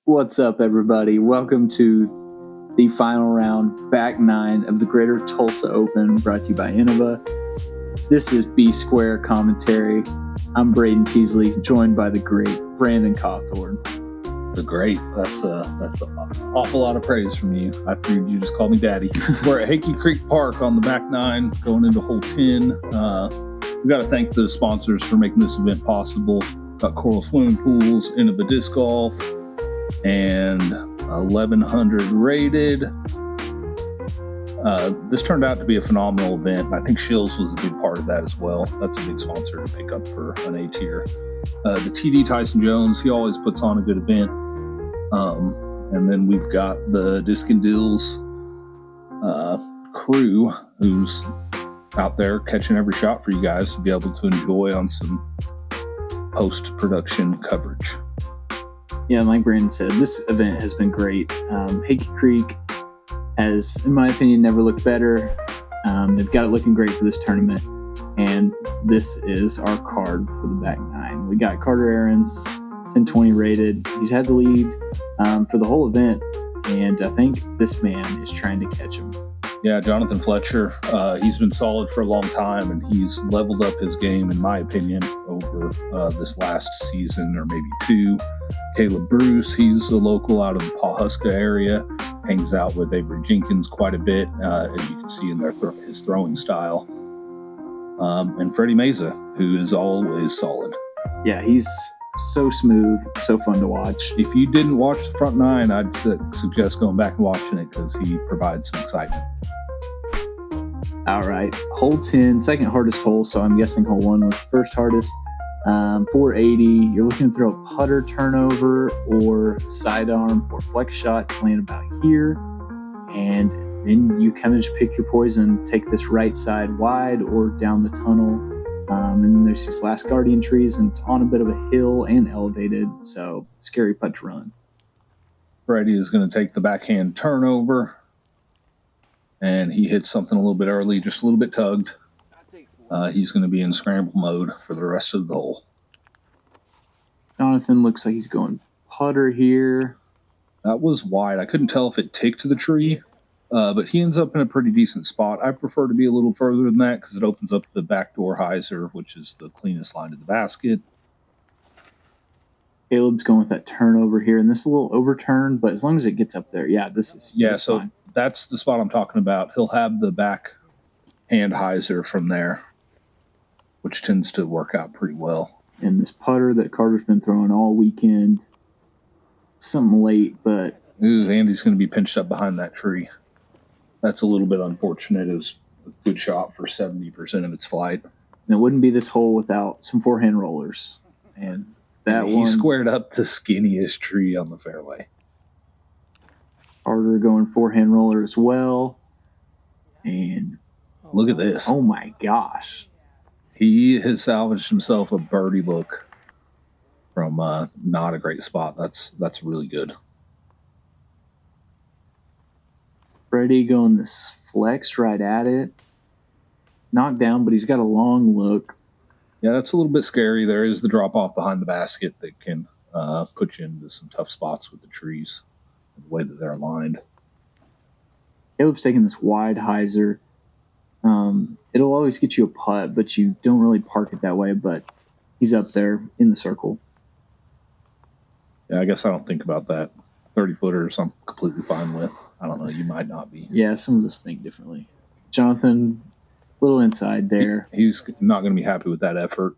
What's up, everybody? Welcome to the final round, back nine of the Greater Tulsa Open, brought to you by Innova. This is B Square Commentary. I'm Braden Teasley, joined by the great Brandon Cawthorne. The great. That's an awful lot of praise from you. I figured you just called me daddy. We're at Haikey Creek Park on the back nine, going into hole 10. We got to thank the sponsors for making this event possible. Got Coral Swimming Pools, Innova Disc Golf, and 1100 rated. This turned out to be a phenomenal event. I think Shills was a big part of that as well. That's a big sponsor to pick up for an A tier. The TD Tyson Jones, he always puts on a good event. And then we've got the Disc and Dills crew who's out there catching every shot for you guys to be able to enjoy on some post-production coverage. Yeah, like Brandon said, this event has been great. Haikey Creek has, in my opinion, never looked better. They've got it looking great for this tournament. And this is our card for the back nine. We got Carter Ahrens, 1020 rated. He's had the lead for the whole event. And I think this man is trying to catch him. Yeah, Jonathan Fletcher, he's been solid for a long time, and he's leveled up his game, in my opinion, over this last season or maybe two. Caleb Bruce, he's a local out of the Pawhuska area, hangs out with Avery Jenkins quite a bit, as you can see in his throwing style. And Fredy Meza, who is always solid. Yeah, he's so smooth, so fun to watch. If you didn't watch the front nine, I'd suggest going back and watching it because he provides some excitement. All right, hole 10, second hardest hole, so I'm guessing hole 1 was the first hardest. 480, you're looking to throw a putter turnover or sidearm or flex shot to land about here. And then you kind of just pick your poison, take this right side wide or down the tunnel. And then there's these last guardian trees, and it's on a bit of a hill and elevated, so scary putt to run. Fredy is going to take the backhand turnover. And he hits something a little bit early, just a little bit tugged. He's going to be in scramble mode for the rest of the hole. Jonathan looks like he's going putter here. That was wide. I couldn't tell if it ticked the tree, but he ends up in a pretty decent spot. I prefer to be a little further than that because it opens up the backdoor hyzer, which is the cleanest line to the basket. Caleb's going with that turnover here, and this is a little overturned, but as long as it gets up there, this is fine. That's the spot I'm talking about. He'll have the back hand hyzer from there, which tends to work out pretty well. And this putter that Carter's been throwing all weekend, something late, but... Ooh, Andy's going to be pinched up behind that tree. That's a little bit unfortunate. It was a good shot for 70% of its flight. And it wouldn't be this hole without some forehand rollers. And he squared up the skinniest tree on the fairway. Carter going forehand roller as well. And look at this. Oh my gosh. He has salvaged himself a birdie look from not a great spot. That's really good. Fredy going this flex right at it. Knocked down, but he's got a long look. Yeah, that's a little bit scary. There is the drop off behind the basket that can put you into some tough spots with the trees. The way that they're aligned. Caleb's taking this wide hyzer. It'll always get you a putt, but you don't really park it that way, but he's up there in the circle. Yeah, I guess I don't think about that. 30-footers I'm completely fine with. I don't know, you might not be. Yeah, some of us think differently. Jonathan, a little inside there. He's not going to be happy with that effort.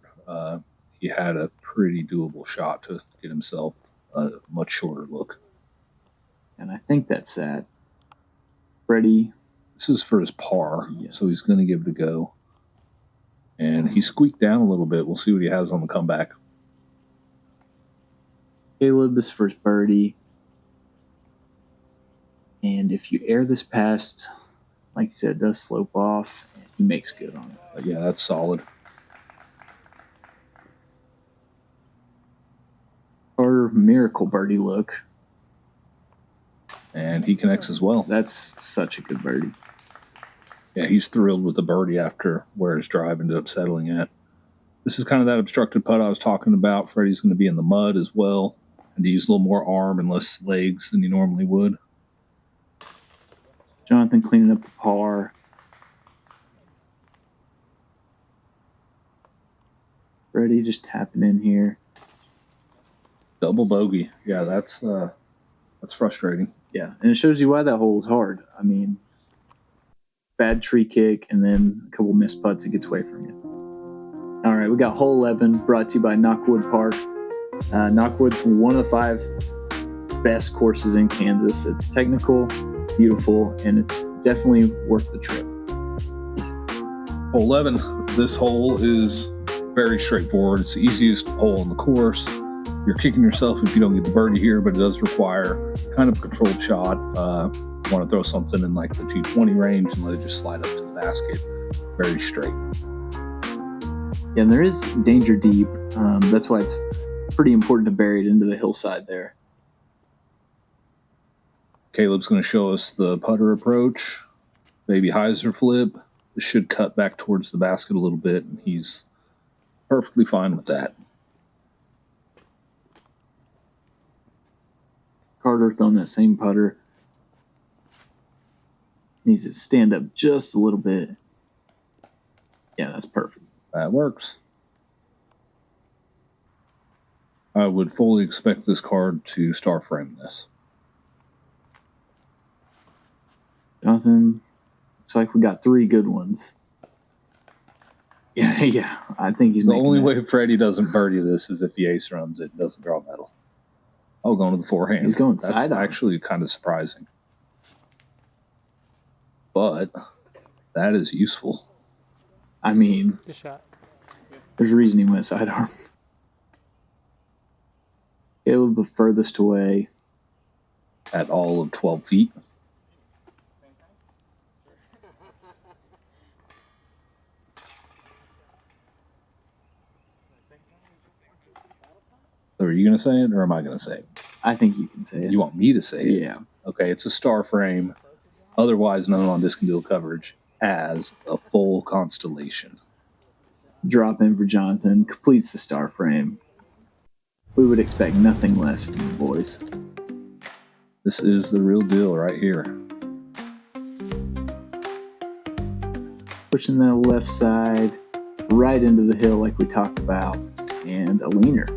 He had a pretty doable shot to get himself a much shorter look. And I think that's that. Fredy. This is for his par, yes. So he's going to give it a go. And he squeaked down a little bit. We'll see what he has on the comeback. Caleb, this is for his birdie. And if you air this past, like you said, it does slope off. And he makes good on it. But yeah, that's solid. Carter, miracle birdie look. And he connects as well. That's such a good birdie. Yeah, he's thrilled with the birdie after where his drive ended up settling at. This is kind of that obstructed putt I was talking about. Fredy's going to be in the mud as well. and to use a little more arm and less legs than you normally would. Jonathan cleaning up the par. Fredy just tapping in here. Double bogey. Yeah, that's frustrating. Yeah, and it shows you why that hole is hard. I mean, bad tree kick and then a couple missed putts, it gets away from you. All right, we got hole 11 brought to you by Knockwood Park. Knockwood's one of the 5 best courses in Kansas. It's technical, beautiful, and it's definitely worth the trip. Hole 11. This hole is very straightforward. It's the easiest hole on the course. You're kicking yourself if you don't get the birdie here, but it does require kind of a controlled shot. You want to throw something in like the 220 range and let it just slide up to the basket. Very straight. Yeah, and there is danger deep. That's why it's pretty important to bury it into the hillside there. Caleb's going to show us the putter approach. Baby hyzer flip. This should cut back towards the basket a little bit, and he's perfectly fine with that. Carter throwing that same putter. Needs to stand up just a little bit. Yeah, that's perfect. That works. I would fully expect this card to star frame this. Jonathan, looks like we got 3 good ones. Yeah, I think he's the making only that. way Fredy doesn't birdie this is if he ace runs it and doesn't draw metal. Oh, going to the forehand. He's going That's side on. actually kind of surprising. But that is useful. I mean, Good shot. there's a reason he went sidearm. Caleb the furthest away. At all of 12 feet. So are you going to say it or am I going to say it? I think you can say it. You want me to say it? Yeah. Okay, it's a star frame, otherwise known on disc and deal coverage as a full constellation. Drop in for Jonathan. Completes the star frame. We would expect nothing less from the boys. This is the real deal right here. Pushing that left side right into the hill like we talked about. And a leaner.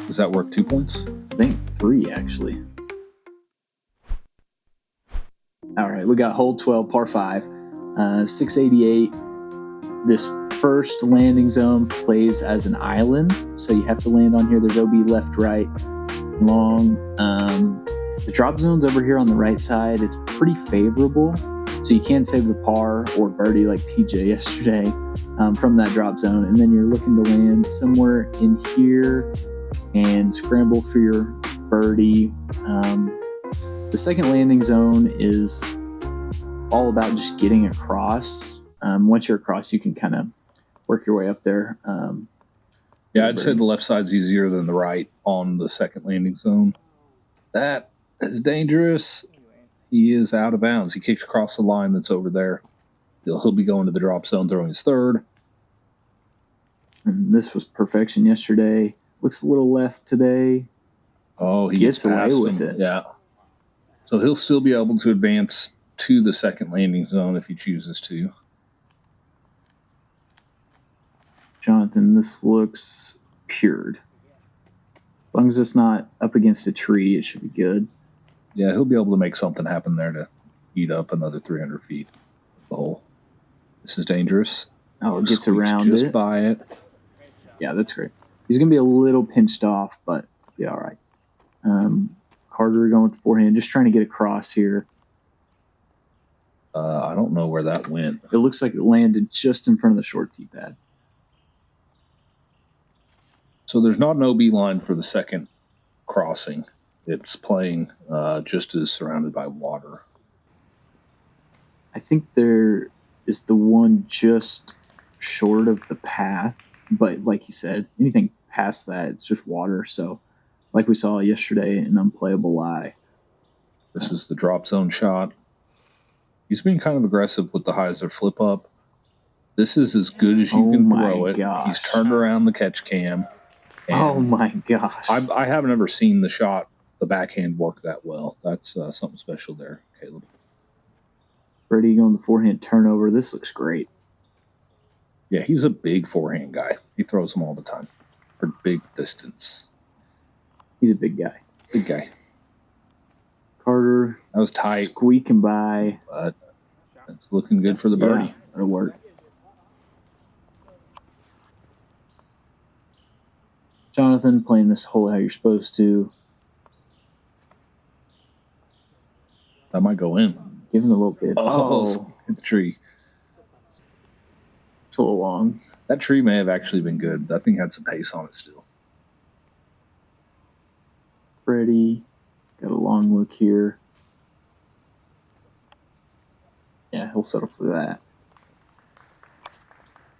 Does that work 2 points? I think 3, actually. All right, we got hole 12, par 5, 688. This first landing zone plays as an island, so you have to land on here. There's OB left, right, long. The drop zone's over here on the right side. It's pretty favorable, so you can save the par or birdie like TJ yesterday from that drop zone, and then you're looking to land somewhere in here and scramble for your birdie. The second landing zone is all about just getting across. Once you're across, you can kind of work your way up there. Yeah, I'd say the left side's easier than the right on the second landing zone. That is dangerous. He is out of bounds. He kicked across the line that's over there. He'll be going to the drop zone, throwing his third. And this was perfection yesterday. Looks a little left today. Oh, he Gets away past with him. it. Yeah. So he'll still be able to advance to the second landing zone if he chooses to. Jonathan, this looks cured. As long as it's not up against a tree, it should be good. Yeah, he'll be able to make something happen there to eat up another 300 feet of the hole. This is dangerous. Oh, it gets Squeaks around just it. by it. Yeah, that's great. He's going to be a little pinched off, but be all right. Carter going with the forehand, just trying to get across here. I don't know where that went. It looks like it landed just in front of the short tee pad. So there's not an OB line for the second crossing. It's playing just as surrounded by water. I think there is the one just short of the path, but like you said, anything past that, it's just water. So like we saw yesterday, an unplayable lie. This is the drop zone shot. He's being kind of aggressive with the hyzer flip up. This is as good as you can throw it. Gosh. He's turned around the catch cam. Oh my gosh. I haven't ever seen the backhand work that well. That's something special there, Caleb. Fredy going the forehand turnover. This looks great. Yeah, he's a big forehand guy. He throws them all the time for big distance. He's a big guy. Big guy. Carter. That was tight. Squeaking by. But it's looking good for the birdie. Yeah, it'll work. Jonathan playing this hole how you're supposed to. That might go in. Give him a little bit. Oh. Hit the tree. It's a little long. That tree may have actually been good. That thing had some pace on it still. Fredy. Got a long look here. Yeah, he'll settle for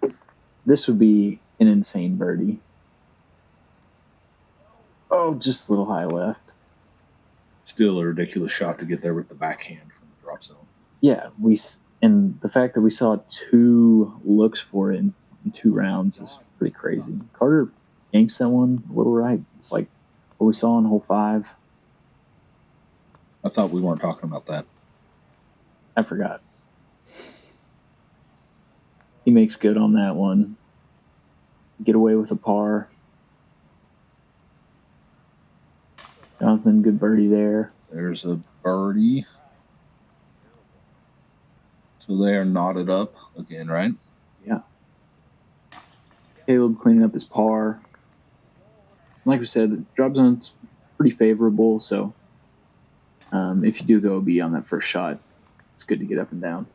that. This would be an insane birdie. Oh, just a little high left. Still a ridiculous shot to get there with the backhand from the drop zone. Yeah, and the fact that we saw 2 looks for it in 2 rounds is pretty crazy. Carter yanks that one a little right. It's like what we saw in hole 5. I thought we weren't talking about that. I forgot. He makes good on that one. Get away with a par. Jonathan, good birdie there. There's a birdie. So they are knotted up again, right? Yeah. Caleb cleaning up his par. Like we said, the drop zone's pretty favorable, so if you do go OB on that first shot, it's good to get up and down.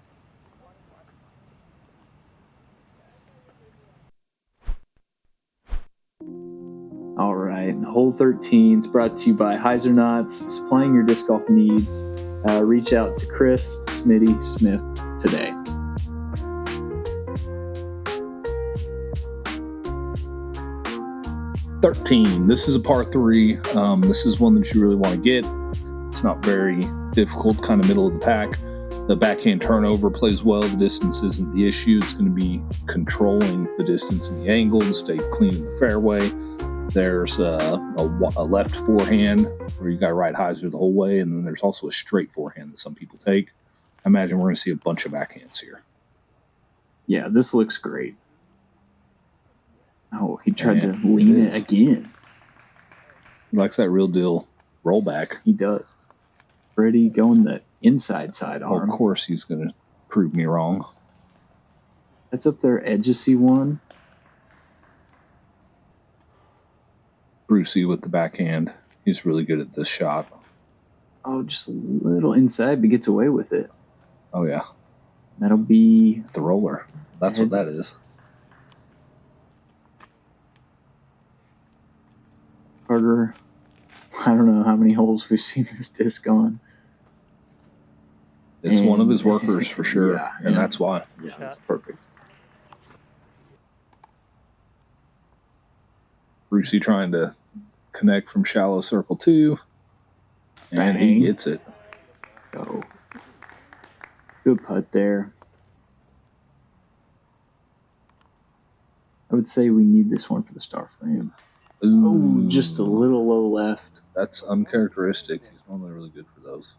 All right, hole 13 is brought to you by Heiser Knots, supplying your disc golf needs. Reach out to Chris Smitty Smith today. This is a par 3. This is one that you really want to get. It's not very difficult, kind of middle of the pack. The backhand turnover plays well. The distance isn't the issue. It's going to be controlling the distance and the angle to stay clean in the fairway. There's a left forehand where you got to ride hyzer the whole way, and then there's also a straight forehand that some people take. I imagine we're going to see a bunch of backhands here. Yeah, this looks great. Oh, he tried to lean it again. He likes that real deal rollback. He does. Fredy going the inside side arm. Well, of course he's going to prove me wrong. That's up there, edgy one. Brucey with the backhand. He's really good at this shot. Oh, just a little inside, but gets away with it. Oh, yeah. That'll be... the roller. That's what that is. Carter, I don't know how many holes we've seen this disc on. It's one of his workers for sure, and that's why. Yeah, that's perfect. Brucey trying to connect from shallow circle 2, and he gets it. Go. Good putt there. I would say we need this one for the star frame. Ooh, just a little low left. That's uncharacteristic. He's normally really good for those.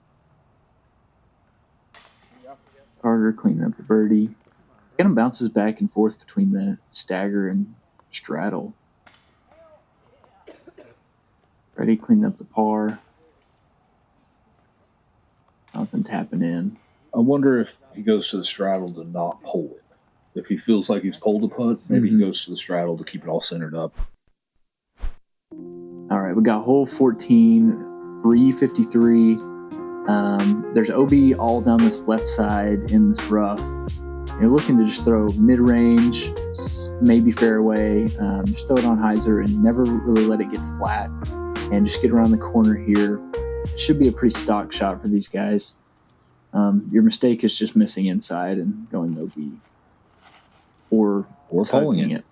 Carter cleaning up the birdie. Kind of bounces back and forth between the stagger and straddle. Fredy cleaning up the par. Nothing tapping in. I wonder if he goes to the straddle to not pull it. If he feels like he's pulled a putt, maybe he goes to the straddle to keep it all centered up. All right, we got hole 14, 353. There's OB all down this left side in this rough. You're looking to just throw mid-range, maybe fairway, just throw it on hyzer and never really let it get flat, and just get around the corner here. It should be a pretty stock shot for these guys. Your mistake is just missing inside and going OB. Or pulling it.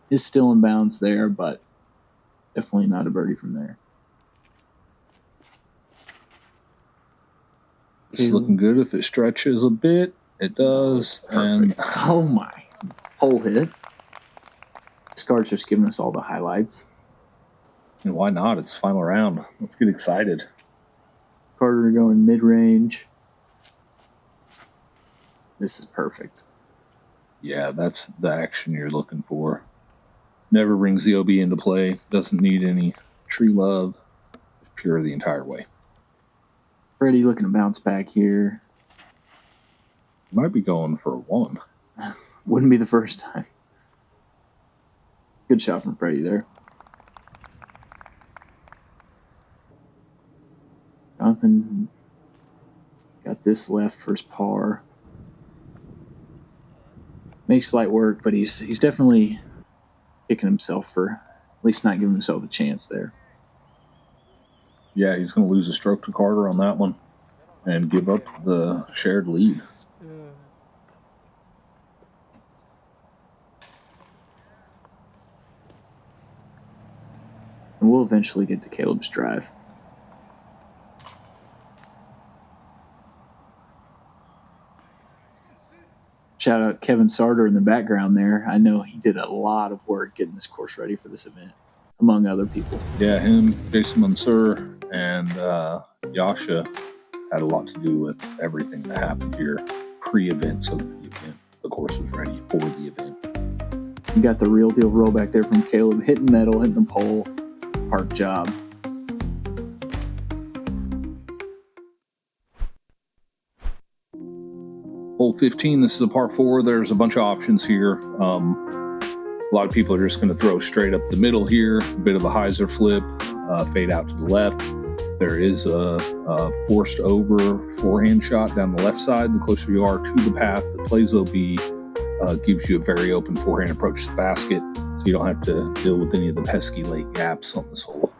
Is still in bounds there, but definitely not a birdie from there. It's looking good. If it stretches a bit, it does. Perfect. And oh my. Hole hit. This card's just giving us all the highlights. And why not? It's final round. Let's get excited. Carter going mid-range. This is perfect. Yeah, that's the action you're looking for. Never brings the OB into play. Doesn't need any tree love. Just pure the entire way. Fredy looking to bounce back here. Might be going for a 1. Wouldn't be the first time. Good shot from Fredy there. Jonathan got this left for his par. Makes light work, but he's definitely kicking himself for at least not giving himself a chance there. Yeah, he's going to lose a stroke to Carter on that one and give up the shared lead. And we'll eventually get to Caleb's drive. Shout out Kevin Sarter in the background there. I know he did a lot of work getting this course ready for this event, among other people. Yeah, him, Jason Mansour, and Yasha had a lot to do with everything that happened here pre-event, so that the event, the course was ready for the event. You got the real deal rollback there from Caleb, hitting metal, hitting the pole. Park job. Hole 15, this is a par 4. There's a bunch of options here. A lot of people are just going to throw straight up the middle here, a bit of a hyzer flip, fade out to the left. There is a forced over forehand shot down the left side. The closer you are to the path, the plays will be, gives you a very open forehand approach to the basket, so you don't have to deal with any of the pesky late gaps on this hole.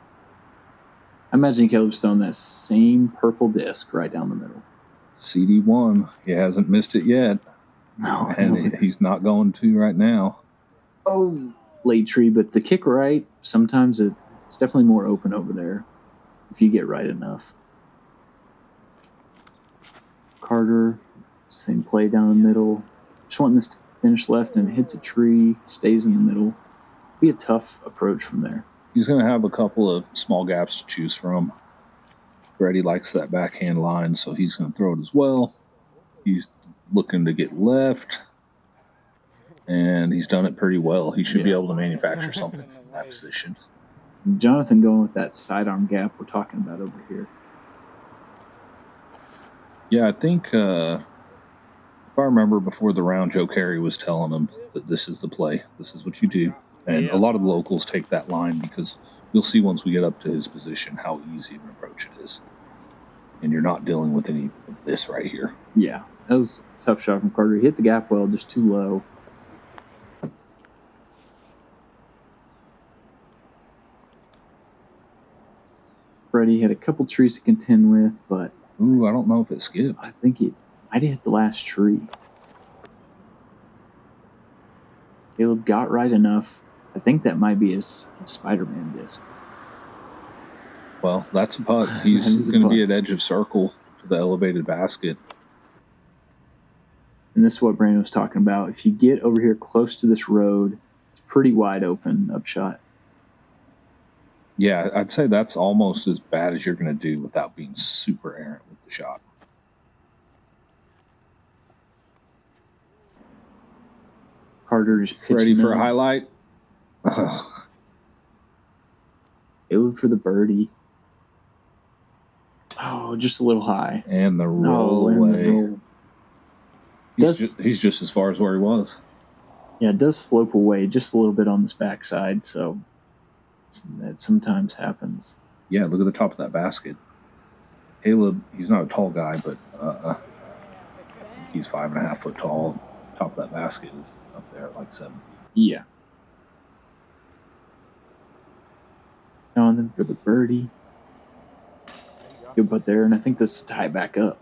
I imagine Caleb's throwing that same purple disc right down the middle. CD1, he hasn't missed it yet. No, and he's not going to right now. Oh, late tree, but the kick right, sometimes it's definitely more open over there if you get right enough. Carter, same play down the middle. Just wanting this to finish left and hits a tree, stays in the middle. Be a tough approach from there. He's going to have a couple of small gaps to choose from. Fredy likes that backhand line, so he's going to throw it as well. He's looking to get left, and he's done it pretty well. He should be able to manufacture something from that position. Jonathan going with that sidearm gap we're talking about over here. Yeah, I think if I remember before the round, Joe Carey was telling him that this is the play. This is what you do. And a lot of the locals take that line because you'll see once we get up to his position how easy of an approach it is. And you're not dealing with any of this right here. Yeah, that was a tough shot from Carter. He hit the gap well, just too low. Fredy had a couple trees to contend with, but... Ooh, I don't know if it skipped. I think it might have hit the last tree. Caleb got right enough. I think that might be his Spider-Man disc. Well, that's a putt. He's going to be at edge of circle to the elevated basket. And this is what Brandon was talking about. If you get over here close to this road, it's pretty wide open upshot. Yeah, I'd say that's almost as bad as you're going to do without being super errant with the shot. Carter just ready for a highlight. Caleb for the birdie. Oh, just a little high. And the roll away. He's just as far as where he was. Yeah, it does slope away just a little bit on this backside, so it sometimes happens. Yeah, look at the top of that basket. Caleb, he's not a tall guy, but he's 5.5 foot tall. Top of that basket is up there at like 7 feet. Yeah. Jonathan for the birdie. Good putt there, and I think this will tie it back up.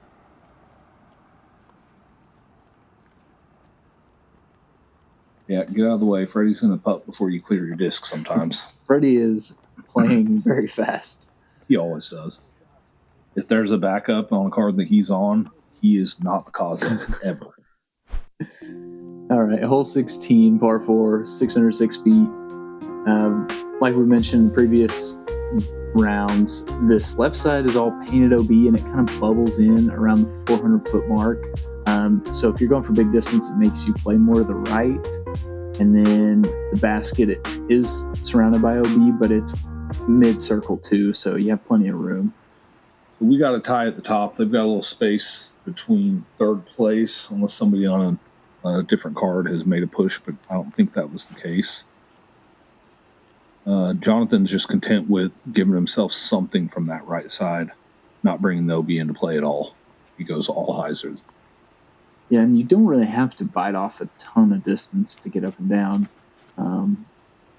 Yeah, get out of the way. Fredy's going to putt before you clear your disc sometimes. Fredy is playing very fast. He always does. If there's a backup on a card that he's on, he is not the cause of it ever. All right, hole 16, par 4, 606 feet. Like we mentioned in previous rounds, this left side is all painted OB and it kind of bubbles in around the 400-foot mark. So if you're going for big distance, it makes you play more to the right. And then the basket it is surrounded by OB, but it's mid-circle too, so you have plenty of room. We got a tie at the top. They've got a little space between third place, unless somebody on a different card has made a push, but I don't think that was the case. Jonathan's just content with giving himself something from that right side, not bringing the OB into play at all. He goes all hyzer. Yeah, and you don't really have to bite off a ton of distance to get up and down.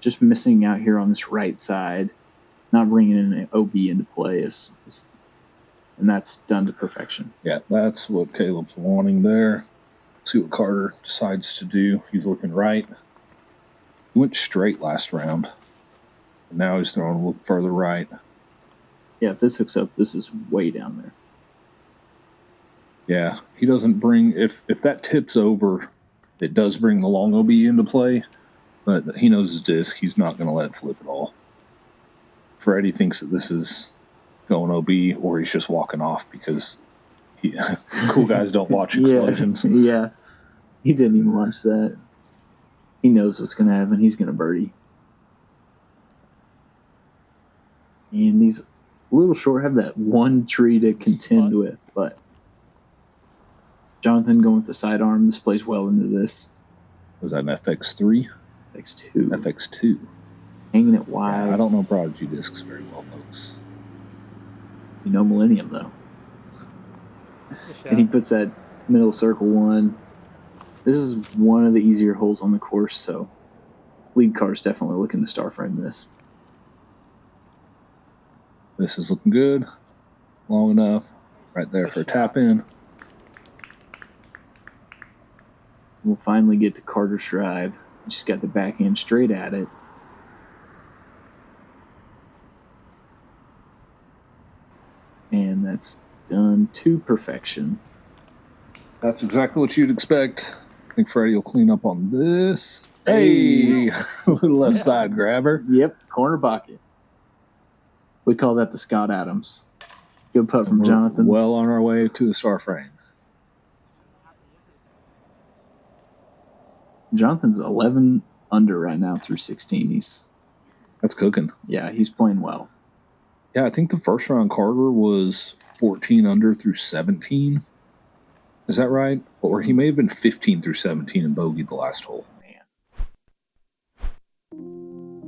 Just missing out here on this right side, not bringing in an OB into play and that's done to perfection. Yeah, that's what Caleb's wanting there. See what Carter decides to do. He's looking right. He went straight last round. And now he's throwing a little further right. Yeah, if this hooks up, this is way down there. Yeah, he doesn't bring... If that tips over, it does bring the long OB into play. But he knows his disc. He's not going to let it flip at all. Fredy thinks that this is going OB, or he's just walking off because cool guys don't watch explosions. Yeah, he didn't even watch that. He knows what's going to happen. He's going to birdie. And he's a little short, have that one tree to contend with, but Jonathan going with the sidearm. This plays well into this. Was that an FX3? FX2. FX2. Hanging it wide. Yeah, I don't know Prodigy discs very well, folks. You know Millennium, though. And he puts that middle circle one. This is one of the easier holes on the course, so lead car's definitely looking to star frame this. This is looking good. Long enough. Right there for a tap in. We'll finally get to Carter's drive. Just got the backhand straight at it. And that's done to perfection. That's exactly what you'd expect. I think Fredy will clean up on this. Hey! Little left side grabber. Yep, corner pocket. We call that the Scott Adams. Good putt from Jonathan. Well on our way to the star frame. Jonathan's 11 under right now through 16. That's cooking. Yeah, he's playing well. Yeah, I think the first round Carter was 14 under through 17. Is that right? Or he may have been 15 through 17 and bogeyed the last hole. Man.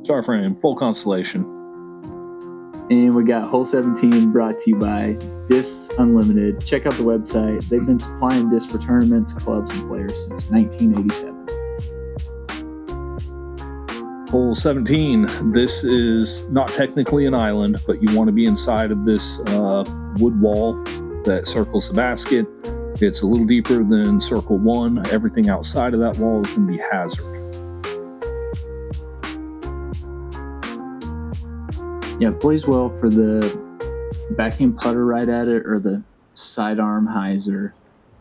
Star frame, full constellation. And we got hole 17 brought to you by Discs Unlimited. Check out the website. They've been supplying discs for tournaments, clubs, and players since 1987. Hole 17. This is not technically an island, but you want to be inside of this wood wall that circles the basket. It's a little deeper than circle 1. Everything outside of that wall is going to be hazard. Yeah, it plays well for the backhand putter right at it or the sidearm hyzer.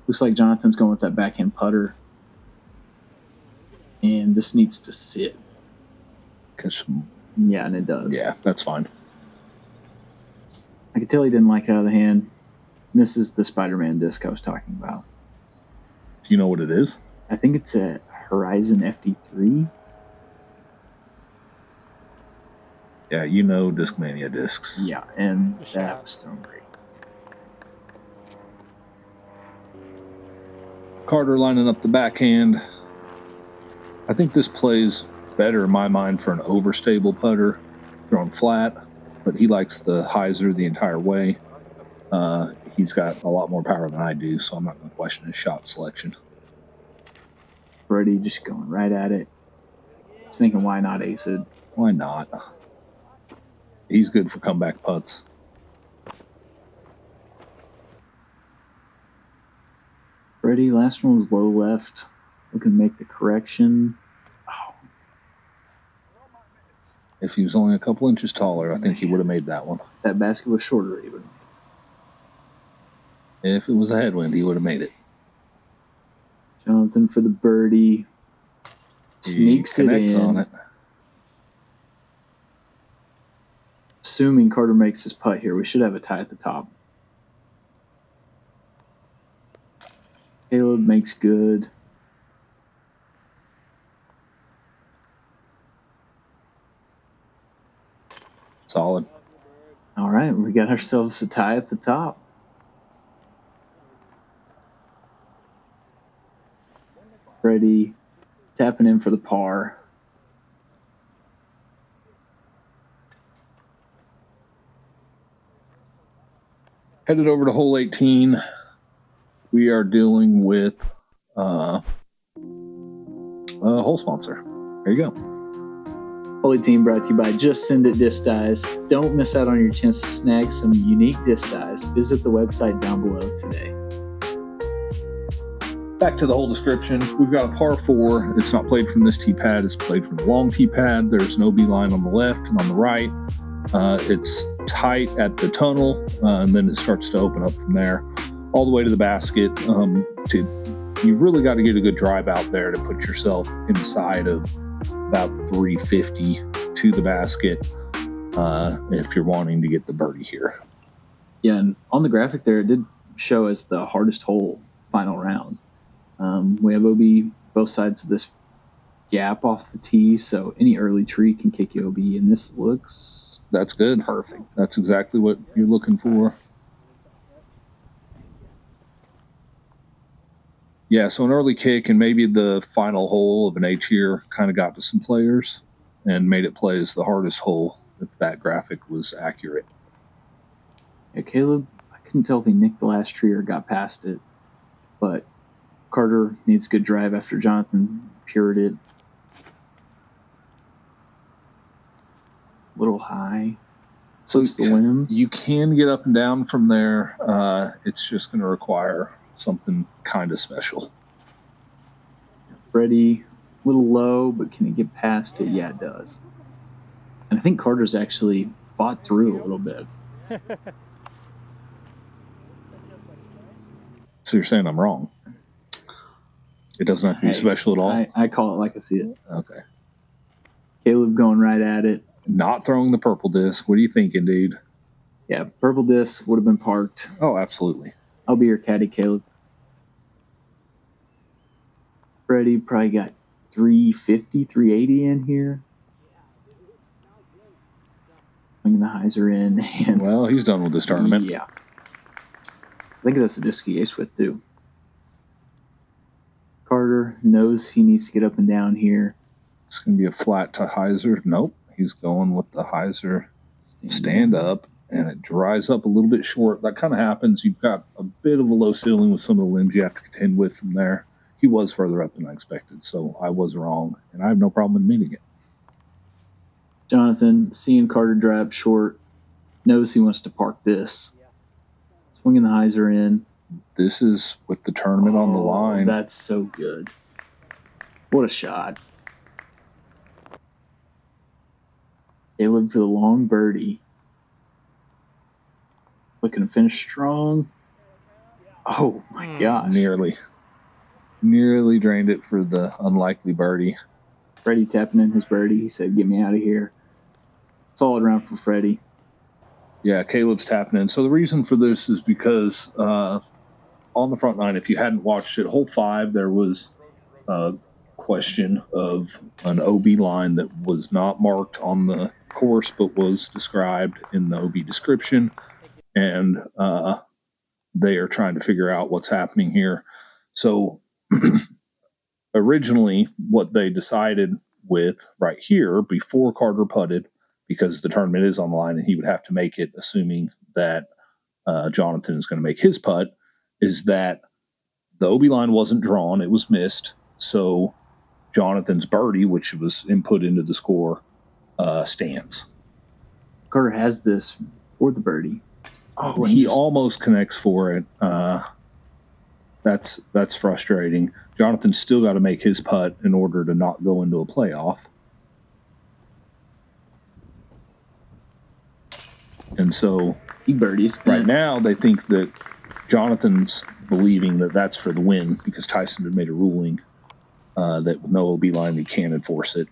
Looks like Jonathan's going with that backhand putter. And this needs to sit. Yeah, and it does. Yeah, that's fine. I could tell he didn't like it out of the hand. And this is the Spider-Man disc I was talking about. Do you know what it is? I think it's a Horizon FD3. Yeah, you know Discmania discs. Yeah, and that was thrown great. Carter lining up the backhand. I think this plays better in my mind for an overstable putter, thrown flat, but he likes the hyzer the entire way. He's got a lot more power than I do, so I'm not going to question his shot selection. Fredy just going right at it. Just thinking, why not ace it? Why not? He's good for comeback putts. Fredy, last one was low left. We can make the correction. Oh. If he was only a couple inches taller, I think he would have made that one. If that basket was shorter, even. If it was a headwind, he would have made it. Jonathan for the birdie. Sneaks it connects in. on it. Assuming Carter makes his putt here, we should have a tie at the top. Caleb makes good. Solid. All right, we got ourselves a tie at the top. Fredy tapping in for the par. Headed over to hole 18. We are dealing with a hole sponsor. There you go. Hole 18 brought to you by Just Send It Disc Dies. Don't miss out on your chance to snag some unique disc dies. Visit the website down below today. Back to the hole description. We've got a par 4. It's not played from this tee pad. It's played from the long tee pad. There's an OB line on the left and on the right. It's tight at the tunnel, and then it starts to open up from there all the way to the basket. You really got to get a good drive out there to put yourself inside of about 350 to the basket if you're wanting to get the birdie here. Yeah, and on the graphic there, it did show as the hardest hole final round. We have OB both sides of this gap off the tee, so any early tree can kick you OB, and this looks that's good. Perfect. That's exactly what you're looking for. Yeah, so an early kick and maybe the final hole of an H here kind of got to some players and made it play as the hardest hole if that graphic was accurate. Yeah, Caleb, I couldn't tell if he nicked the last tree or got past it, but Carter needs good drive after Jonathan pured it. A little high. Close the limbs. You can get up and down from there. It's just going to require something kind of special. Fredy, a little low, but can he get past it? Yeah, it does. And I think Carter's actually fought through a little bit. So you're saying I'm wrong? It doesn't have to be special at all? I call it like I see it. Okay. Caleb going right at it. Not throwing the purple disc. What are you thinking, dude? Yeah, purple disc would have been parked. Oh, absolutely. I'll be your caddy, Caleb. Fredy probably got 350, 380 in here. Bringing the hyzer in. And well, he's done with this tournament. Yeah. I think that's a disc he aced with, too. Carter knows he needs to get up and down here. It's going to be a flat to hyzer. Nope. He's going with the hyzer stand up, and it dries up a little bit short. That kind of happens. You've got a bit of a low ceiling with some of the limbs you have to contend with from there. He was further up than I expected, so I was wrong, and I have no problem admitting it. Jonathan, seeing Carter drive short, knows he wants to park this. Swinging the hyzer in. This is with the tournament on the line. That's so good. What a shot. Caleb for the long birdie. Looking to finish strong. Oh, my gosh. Nearly drained it for the unlikely birdie. Fredy tapping in his birdie. He said, get me out of here. Solid round for Fredy. Yeah, Caleb's tapping in. So the reason for this is because on the front nine, if you hadn't watched it, hole 5, there was a question of an OB line that was not marked on the course but was described in the OB description, and they are trying to figure out what's happening here. So originally what they decided with right here before Carter putted, because the tournament is on the line and he would have to make it assuming that Jonathan is going to make his putt, is that the OB line wasn't drawn, it was missed. So Jonathan's birdie, which was input into the score, stands. Carter has this for the birdie. Oh, he almost connects for it. That's frustrating. Jonathan's still got to make his putt in order to not go into a playoff. And so he birdies. Right now, they think that Jonathan's believing that that's for the win because Tyson had made a ruling that with no OB line, we can't enforce it.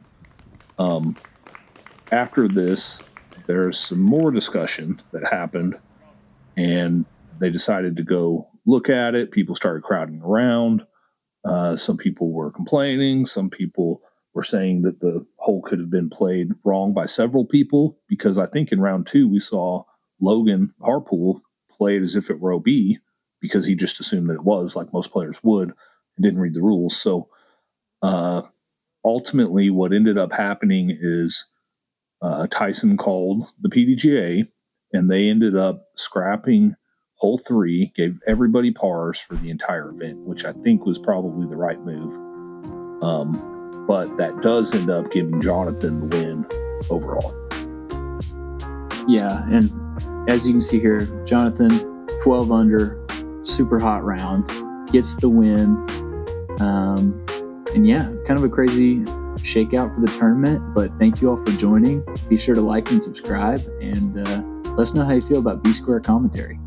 After this, there's some more discussion that happened, and they decided to go look at it. People started crowding around. Some people were complaining. Some people were saying that the hole could have been played wrong by several people, because I think in round 2 we saw Logan Harpool play it as if it were OB because he just assumed that it was, like most players would, and didn't read the rules. So ultimately what ended up happening is Tyson called the PDGA, and they ended up scrapping hole 3, gave everybody pars for the entire event, which I think was probably the right move. But that does end up giving Jonathan the win overall. Yeah, and as you can see here, Jonathan, 12 under, super hot round, gets the win. And yeah, kind of a crazy shakeout for the tournament, but thank you all for joining. Be sure to like and subscribe, and let us know how you feel about B Square commentary.